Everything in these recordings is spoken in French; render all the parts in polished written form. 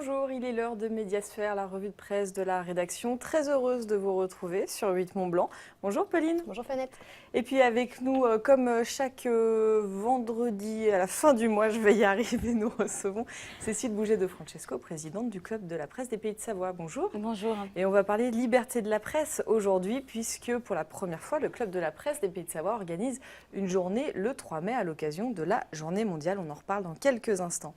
Bonjour, il est l'heure de Médiasphère, la revue de presse de la rédaction. Très heureuse de vous retrouver sur 8 Mont-Blanc. Bonjour Pauline. Bonjour Fanette. Et puis avec nous, comme chaque vendredi à la fin du mois, je vais y arriver, nous recevons Cécile Bouget de Francesco, présidente du Club de la presse des Pays de Savoie. Bonjour. Bonjour. Et on va parler de liberté de la presse aujourd'hui, puisque pour la première fois, le Club de la presse des Pays de Savoie organise une journée le 3 mai à l'occasion de la Journée mondiale. On en reparle dans quelques instants.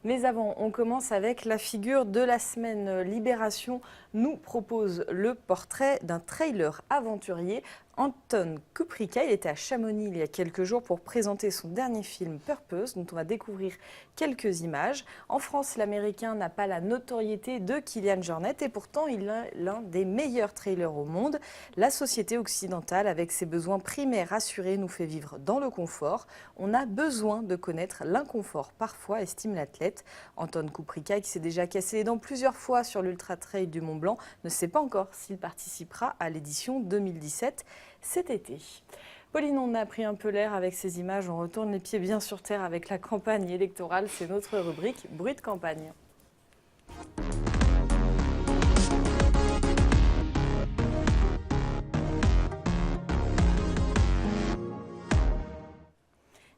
Mais avant, on commence avec la figure de la semaine. Libération nous propose le portrait d'un trailer aventurier, Anton Kuprika. Il était à Chamonix il y a quelques jours pour présenter son dernier film Purpose, dont on va découvrir quelques images. En France, l'Américain n'a pas la notoriété de Kylian Jornet et pourtant il a l'un des meilleurs trailers au monde. La société occidentale, avec ses besoins primaires assurés, nous fait vivre dans le confort. On a besoin de connaître l'inconfort parfois, estime l'athlète. Anton Kuprika, qui s'est déjà cassé les dents plusieurs fois sur l'Ultra Trail du Mont Blanc, ne sait pas encore s'il participera à l'édition 2017 cet été. Pauline, on a pris un peu l'air avec ces images, on retourne les pieds bien sur terre avec la campagne électorale, c'est notre rubrique Bruit de campagne.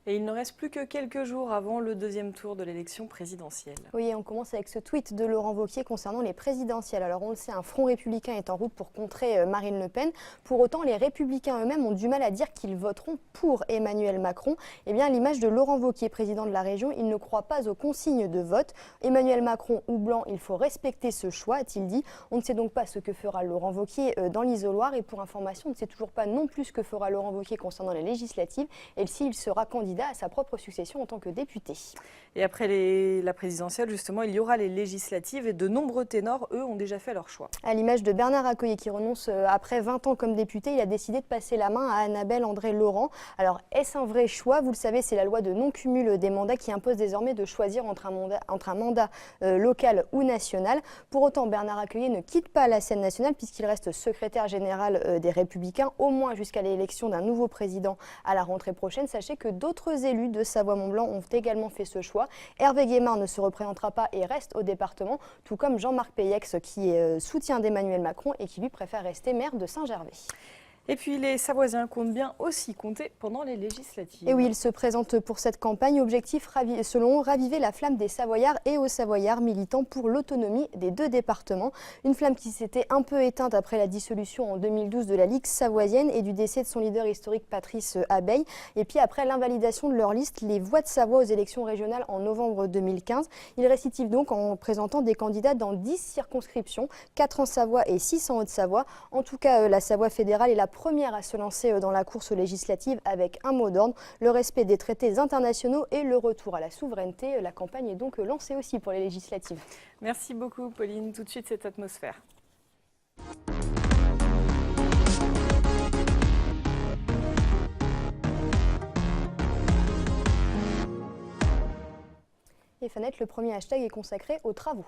Et il ne reste plus que quelques jours avant le deuxième tour de l'élection présidentielle. Oui, on commence avec ce tweet de Laurent Wauquiez concernant les présidentielles. Alors on le sait, un front républicain est en route pour contrer Marine Le Pen. Pour autant, les républicains eux-mêmes ont du mal à dire qu'ils voteront pour Emmanuel Macron. Eh bien, à l'image de Laurent Wauquiez, président de la région, il ne croit pas aux consignes de vote. Emmanuel Macron ou blanc, il faut respecter ce choix, a-t-il dit. On ne sait donc pas ce que fera Laurent Wauquiez dans l'isoloir. Et pour information, on ne sait toujours pas non plus ce que fera Laurent Wauquiez concernant les législatives et s'il sera candidat à sa propre succession en tant que député. Et après la présidentielle, justement, il y aura les législatives et de nombreux ténors, eux, ont déjà fait leur choix. À l'image de Bernard Accoyer qui renonce après 20 ans comme député, il a décidé de passer la main à Annabelle André-Laurent. Alors, est-ce un vrai choix? Vous le savez, c'est la loi de non-cumul des mandats qui impose désormais de choisir entre un mandat local ou national. Pour autant, Bernard Accoyer ne quitte pas la scène nationale puisqu'il reste secrétaire général des Républicains, au moins jusqu'à l'élection d'un nouveau président à la rentrée prochaine. Sachez que d'autres élus de Savoie-Mont-Blanc ont également fait ce choix. Hervé Guémard ne se représentera pas et reste au département, tout comme Jean-Marc Peyex qui est soutien d'Emmanuel Macron et qui lui préfère rester maire de Saint-Gervais. Et puis les Savoisiens comptent bien aussi compter pendant les législatives. Et oui, ils se présentent pour cette campagne. Objectif, selon eux, raviver la flamme des Savoyards et aux Savoyards militants pour l'autonomie des deux départements. Une flamme qui s'était un peu éteinte après la dissolution en 2012 de la Ligue savoisienne et du décès de son leader historique Patrice Abeille. Et puis après l'invalidation de leur liste, les Voix de Savoie aux élections régionales en novembre 2015. Ils récitivent donc en présentant des candidats dans 10 circonscriptions, 4 en Savoie et 6 en Haute-Savoie. En tout cas, la Savoie fédérale est la première à se lancer dans la course législative avec un mot d'ordre, le respect des traités internationaux et le retour à la souveraineté. La campagne est donc lancée aussi pour les législatives. Merci beaucoup Pauline, tout de suite cette atmosphère. Et Fanette, le premier hashtag est consacré aux travaux.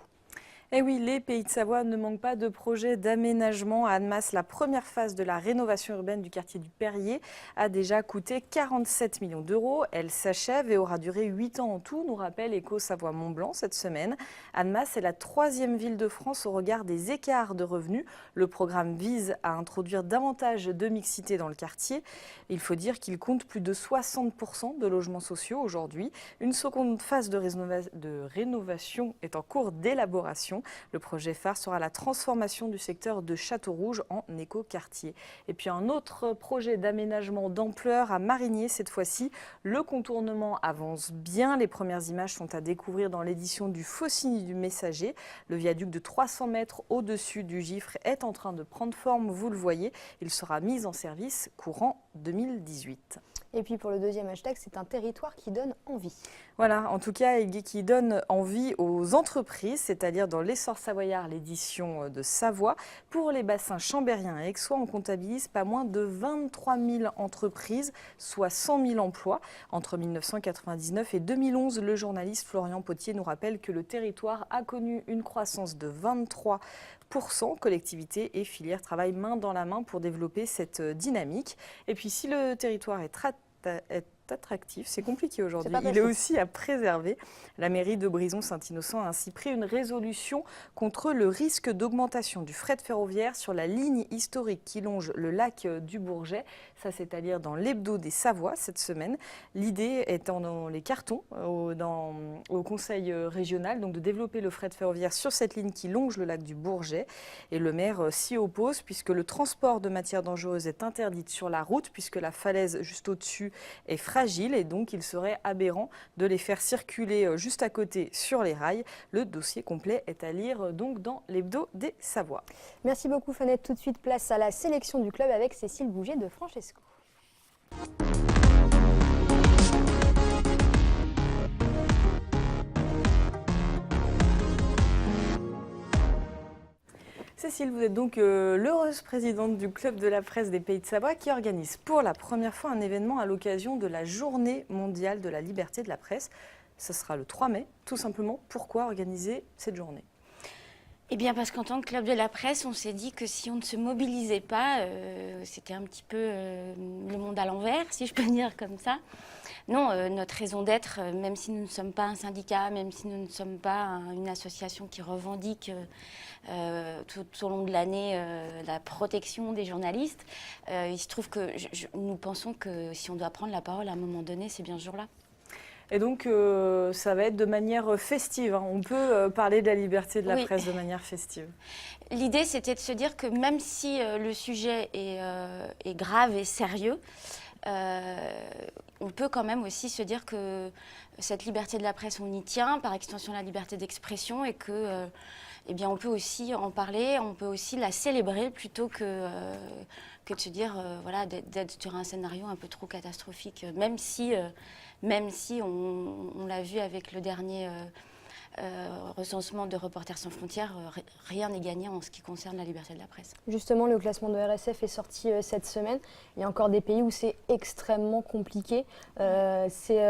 Eh oui, les Pays de Savoie ne manquent pas de projets d'aménagement. À Annemasse, la première phase de la rénovation urbaine du quartier du Perrier a déjà coûté 47 millions d'euros. Elle s'achève et aura duré 8 ans en tout, nous rappelle Éco-Savoie-Mont-Blanc cette semaine. Annemasse est la 3e ville de France au regard des écarts de revenus. Le programme vise à introduire davantage de mixité dans le quartier. Il faut dire qu'il compte plus de 60% de logements sociaux aujourd'hui. Une seconde phase de rénovation est en cours d'élaboration. Le projet phare sera la transformation du secteur de Château-Rouge en écoquartier. Et puis un autre projet d'aménagement d'ampleur à Marigné cette fois-ci. Le contournement avance bien. Les premières images sont à découvrir dans l'édition du Faucigny du Messager. Le viaduc de 300 mètres au-dessus du Gifre est en train de prendre forme, vous le voyez. Il sera mis en service courant 2018. Et puis pour le deuxième hashtag, c'est un territoire qui donne envie. Voilà, en tout cas, qui donne envie aux entreprises, c'est-à-dire dans l'essor savoyard, l'édition de Savoie. Pour les bassins chambériens et aixois, on comptabilise pas moins de 23 000 entreprises, soit 100 000 emplois. Entre 1999 et 2011, le journaliste Florian Potier nous rappelle que le territoire a connu une croissance de 23%. Collectivités et filières travaillent main dans la main pour développer cette dynamique. Et puis si le territoire est attractif. C'est compliqué aujourd'hui. pas Il est facile. aussi à préserver. La mairie de Brison-Saint-Innocent a ainsi pris une résolution contre le risque d'augmentation du fret ferroviaire sur la ligne historique qui longe le lac du Bourget. Ça, c'est à lire dans l'Hebdo des Savoies cette semaine. L'idée étant dans les cartons au conseil régional, donc de développer le fret ferroviaire sur cette ligne qui longe le lac du Bourget. Et le maire s'y oppose puisque le transport de matières dangereuses est interdit sur la route puisque la falaise juste au-dessus est fragile et donc il serait aberrant de les faire circuler juste à côté sur les rails. Le dossier complet est à lire donc dans l'Hebdo des Savoies. Merci beaucoup Fanette. Tout de suite, place à la sélection du club avec Cécile Bouget de Francesco. Cécile, vous êtes donc l'heureuse présidente du Club de la presse des Pays de Savoie qui organise pour la première fois un événement à l'occasion de la Journée mondiale de la liberté de la presse. Ce sera le 3 mai, tout simplement. Pourquoi organiser cette journée ? Eh bien parce qu'en tant que Club de la presse, on s'est dit que si on ne se mobilisait pas, c'était un petit peu le monde à l'envers, si je peux dire comme ça. Non, notre raison d'être, même si nous ne sommes pas un syndicat, même si nous ne sommes pas une association qui revendique tout au long de l'année la protection des journalistes, il se trouve que nous pensons que si on doit prendre la parole à un moment donné, c'est bien ce jour-là. Et donc, ça va être de manière festive. Hein. On peut parler de la liberté de la presse de manière festive. L'idée, c'était de se dire que même si le sujet est grave et sérieux, on peut quand même aussi se dire que cette liberté de la presse, on y tient, par extension la liberté d'expression, et que, eh bien, on peut aussi en parler, on peut aussi la célébrer plutôt que de se dire, voilà, d'être sur un scénario un peu trop catastrophique, même si on l'a vu avec le dernier recensement de Reporters sans frontières, rien n'est gagné en ce qui concerne la liberté de la presse. Justement, le classement de RSF est sorti cette semaine. Il y a encore des pays où c'est extrêmement compliqué. C'est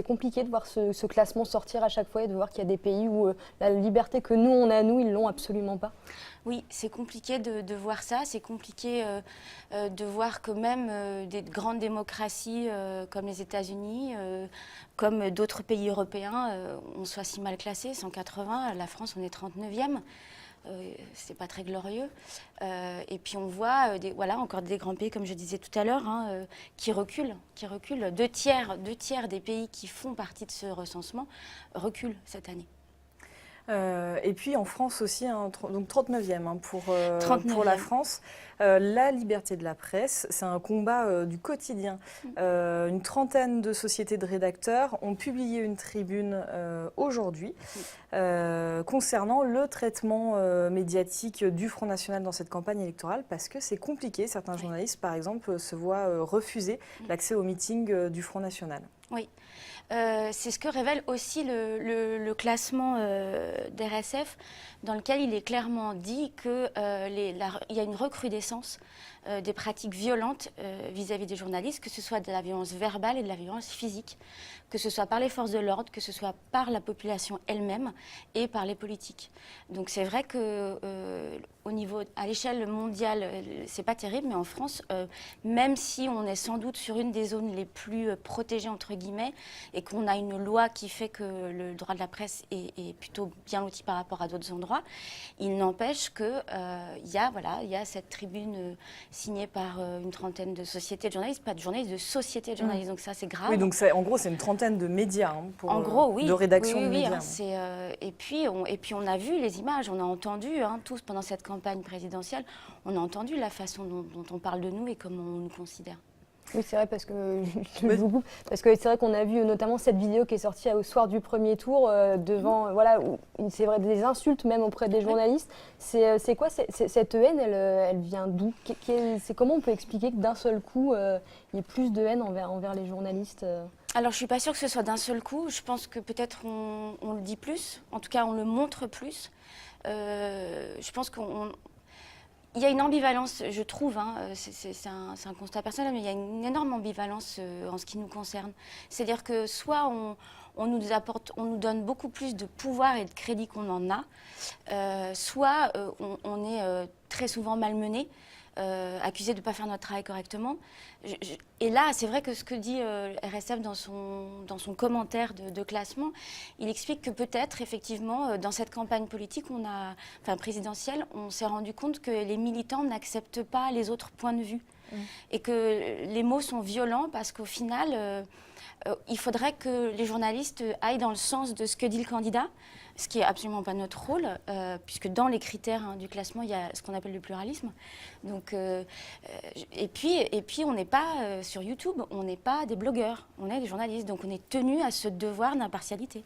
compliqué de voir ce classement sortir à chaque fois et de voir qu'il y a des pays où la liberté que nous, on a, ils l'ont absolument pas. Oui, c'est compliqué de voir ça. C'est compliqué de voir que même des grandes démocraties comme les États-Unis, comme d'autres pays européens, on soit si mal classés, 180. La France, on est 39e. C'est pas très glorieux. Et puis on voit encore des grands pays, comme je disais tout à l'heure, qui reculent. Deux tiers des pays qui font partie de ce recensement reculent cette année. Et puis en France aussi, donc 39e pour 39e. la France. La liberté de la presse, c'est un combat du quotidien. Une trentaine de sociétés de rédacteurs ont publié une tribune aujourd'hui concernant le traitement médiatique du Front National dans cette campagne électorale parce que c'est compliqué. Certains journalistes, par exemple, se voient refuser l'accès aux meetings du Front National. Oui. C'est ce que révèle aussi le classement d'RSF, dans lequel il est clairement dit qu'il y a une recrudescence des pratiques violentes vis-à-vis des journalistes, que ce soit de la violence verbale et de la violence physique, que ce soit par les forces de l'ordre, que ce soit par la population elle-même et par les politiques. Donc c'est vrai que à l'échelle mondiale, c'est pas terrible, mais en France, même si on est sans doute sur une des zones les plus protégées entre guillemets, et qu'on a une loi qui fait que le droit de la presse est plutôt bien loti par rapport à d'autres endroits, il n'empêche que il y a cette tribune signée par une trentaine de sociétés de journalistes, pas de journalistes, de sociétés de journalistes. Donc ça, c'est grave. Oui, donc en gros, c'est une trentaine de médias en gros, oui. de rédaction oui, de médias. Et puis on a vu les images, on a entendu tous pendant cette campagne présidentielle, on a entendu la façon dont on parle de nous et comment on nous considère. Oui, c'est vrai, parce que c'est vrai qu'on a vu notamment cette vidéo qui est sortie au soir du premier tour, où c'est vrai, des insultes même auprès des journalistes. C'est quoi cette haine, elle vient d'où? Comment on peut expliquer que d'un seul coup, il y ait plus de haine envers les journalistes Alors, je ne suis pas sûre que ce soit d'un seul coup. Je pense que peut-être on le dit plus, en tout cas on le montre plus. Je pense qu'il y a une ambivalence, je trouve, c'est un constat personnel, mais il y a une énorme ambivalence en ce qui nous concerne. C'est-à-dire que soit on nous donne beaucoup plus de pouvoir et de crédit qu'on en a, soit on est très souvent malmenés, accusés de ne pas faire notre travail correctement. Et là, c'est vrai que ce que dit RSF dans son commentaire de classement, il explique que peut-être, effectivement, dans cette campagne politique, présidentielle, on s'est rendu compte que les militants n'acceptent pas les autres points de vue. Et que les mots sont violents parce qu'au final, il faudrait que les journalistes aillent dans le sens de ce que dit le candidat, ce qui n'est absolument pas notre rôle, puisque dans les critères du classement, il y a ce qu'on appelle le pluralisme. Donc, et puis on n'est pas sur YouTube, on n'est pas des blogueurs, on est des journalistes, donc on est tenu à ce devoir d'impartialité.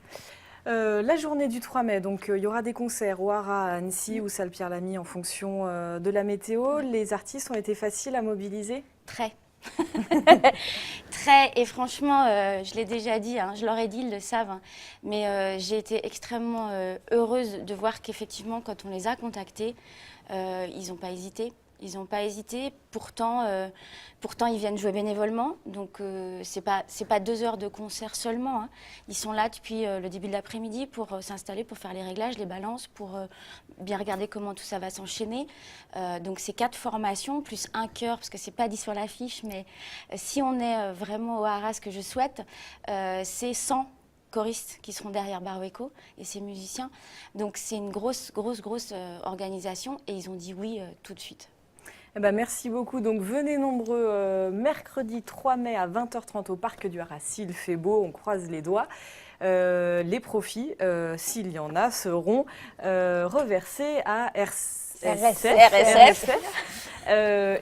La journée du 3 mai, donc il y aura des concerts au Haras, à Annecy ou salle Pierre-Lamy en fonction de la météo. Les artistes ont été faciles à mobiliser? Très. Très, et franchement, je l'ai déjà dit, je leur ai dit, ils le savent, mais j'ai été extrêmement heureuse de voir qu'effectivement, quand on les a contactés, ils n'ont pas hésité. Ils n'ont pas hésité, pourtant ils viennent jouer bénévolement, donc c'est pas 2 heures de concert seulement. Ils sont là depuis le début de l'après-midi pour s'installer, pour faire les réglages, les balances, pour bien regarder comment tout ça va s'enchaîner. Donc c'est 4 formations, plus un chœur, parce que c'est pas dit sur l'affiche, mais si on est vraiment au Haras, ce que je souhaite, c'est 100 choristes qui seront derrière Baroeco et ses musiciens. Donc c'est une grosse organisation et ils ont dit oui tout de suite. Eh ben, merci beaucoup. Donc venez nombreux mercredi 3 mai à 20h30 au Parc du Haras. S'il fait beau, on croise les doigts. Les profits, s'il y en a, seront reversés à RSF.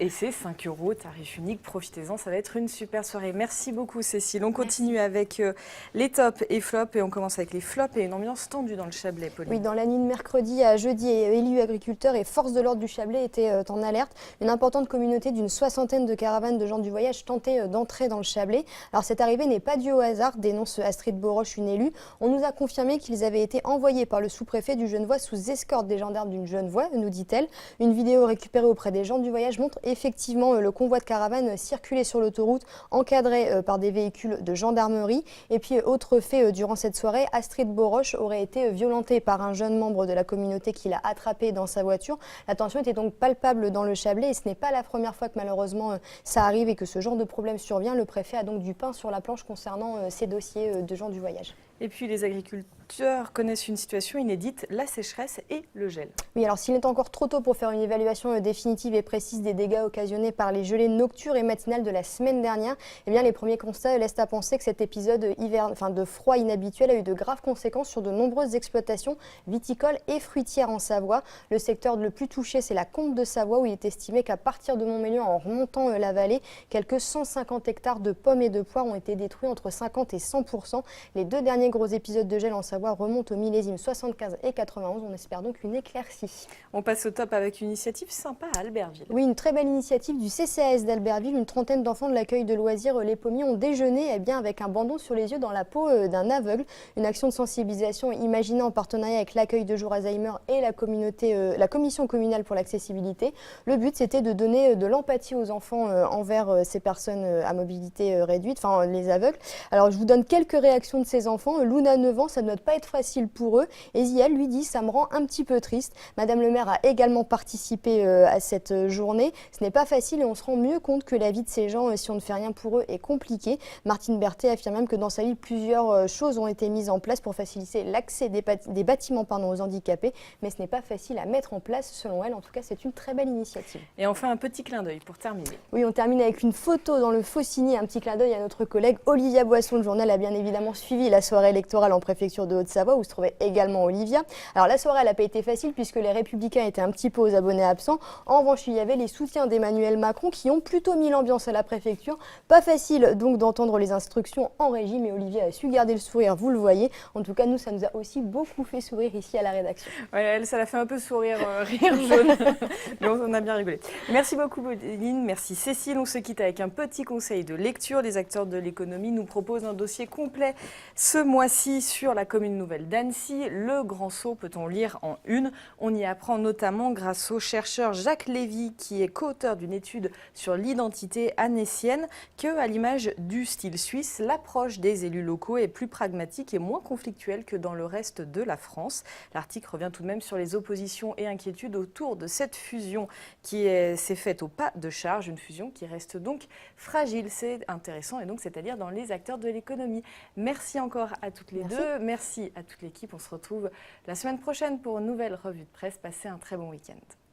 Et c'est 5 €, tarif unique, profitez-en, ça va être une super soirée. Merci beaucoup Cécile. On continue avec les tops et flops et on commence avec les flops et une ambiance tendue dans le Chablais, Pauline. Oui, dans la nuit de mercredi à jeudi, élus, agriculteurs et forces de l'ordre du Chablais étaient en alerte. Une importante communauté d'une 60aine de caravanes de gens du voyage tentait d'entrer dans le Chablais. Alors cette arrivée n'est pas due au hasard, dénonce Astrid Boroche, une élue. On nous a confirmé qu'ils avaient été envoyés par le sous-préfet du Genevois sous escorte des gendarmes d'une Genevois, nous dit-elle. Une vidéo récupérée auprès des gens du voyage montre effectivement le convoi de caravanes circuler sur l'autoroute, encadré par des véhicules de gendarmerie. Et puis, autre fait durant cette soirée, Astrid Boroche aurait été violentée par un jeune membre de la communauté qui l'a attrapée dans sa voiture. La tension était donc palpable dans le Chablais et ce n'est pas la première fois que malheureusement ça arrive et que ce genre de problème survient. Le préfet a donc du pain sur la planche concernant ces dossiers de gens du voyage. Et puis les agriculteurs connaissent une situation inédite, la sécheresse et le gel. Oui, alors s'il est encore trop tôt pour faire une évaluation définitive et précise des dégâts occasionnés par les gelées nocturnes et matinales de la semaine dernière, eh bien, les premiers constats laissent à penser que cet épisode de froid inhabituel a eu de graves conséquences sur de nombreuses exploitations viticoles et fruitières en Savoie. Le secteur le plus touché, c'est la Combe de Savoie, où il est estimé qu'à partir de Montmélian, en remontant la vallée, quelques 150 hectares de pommes et de poires ont été détruits, entre 50 et 100%. Les 2 derniers gros épisodes de gel en Savoie remontent aux millésimes 75 et 91. On espère donc une éclaircie. On passe au top avec une initiative sympa à Albertville. Oui, une très belle initiative du CCAS d'Albertville. Une trentaine d'enfants de l'accueil de loisirs Les Pommiers ont déjeuné avec un bandeau sur les yeux dans la peau d'un aveugle. Une action de sensibilisation imaginée en partenariat avec l'accueil de jour Alzheimer et la commission communale pour l'accessibilité. Le but, c'était de donner de l'empathie aux enfants envers ces personnes à mobilité réduite, enfin les aveugles. Alors, je vous donne quelques réactions de ces enfants. Luna, 9 ans, ça ne doit pas être facile pour eux. Et Ziel lui dit, ça me rend un petit peu triste. Madame le maire a également participé à cette journée. Ce n'est pas facile et on se rend mieux compte que la vie de ces gens, si on ne fait rien pour eux, est compliquée. Martine Berthet affirme même que dans sa vie, plusieurs choses ont été mises en place pour faciliter l'accès des bâtiments aux handicapés. Mais ce n'est pas facile à mettre en place, selon elle. En tout cas, c'est une très belle initiative. Et enfin, un petit clin d'œil pour terminer. Oui, on termine avec une photo dans le Faucigny. Un petit clin d'œil à notre collègue Olivia Boisson. Le journal a bien évidemment suivi la soirée électorale en préfecture de Haute-Savoie, où se trouvait également Olivia. Alors la soirée, elle n'a pas été facile puisque les Républicains étaient un petit peu aux abonnés absents. En revanche, il y avait les soutiens d'Emmanuel Macron qui ont plutôt mis l'ambiance à la préfecture. Pas facile donc d'entendre les instructions en régie, mais Olivia a su garder le sourire, vous le voyez. En tout cas, nous, ça nous a aussi beaucoup fait sourire ici à la rédaction. Ouais, elle, ça l'a fait un peu sourire, rire jaune, mais on a bien rigolé. Merci beaucoup, Pauline. Merci Cécile. On se quitte avec un petit conseil de lecture. Les acteurs de l'économie nous proposent un dossier complet ce mois. mois-ci sur la commune nouvelle d'Annecy, le grand saut peut-on lire en une. On y apprend notamment grâce au chercheur Jacques Lévy, qui est co-auteur d'une étude sur l'identité annécienne, que, à l'image du style suisse, l'approche des élus locaux est plus pragmatique et moins conflictuelle que dans le reste de la France. L'article revient tout de même sur les oppositions et inquiétudes autour de cette fusion qui s'est faite au pas de charge, une fusion qui reste donc fragile. C'est intéressant, et donc c'est-à-dire dans les acteurs de l'économie. Merci encore à toutes les deux, merci à toute l'équipe. On se retrouve la semaine prochaine pour une nouvelle revue de presse. Passez un très bon week-end.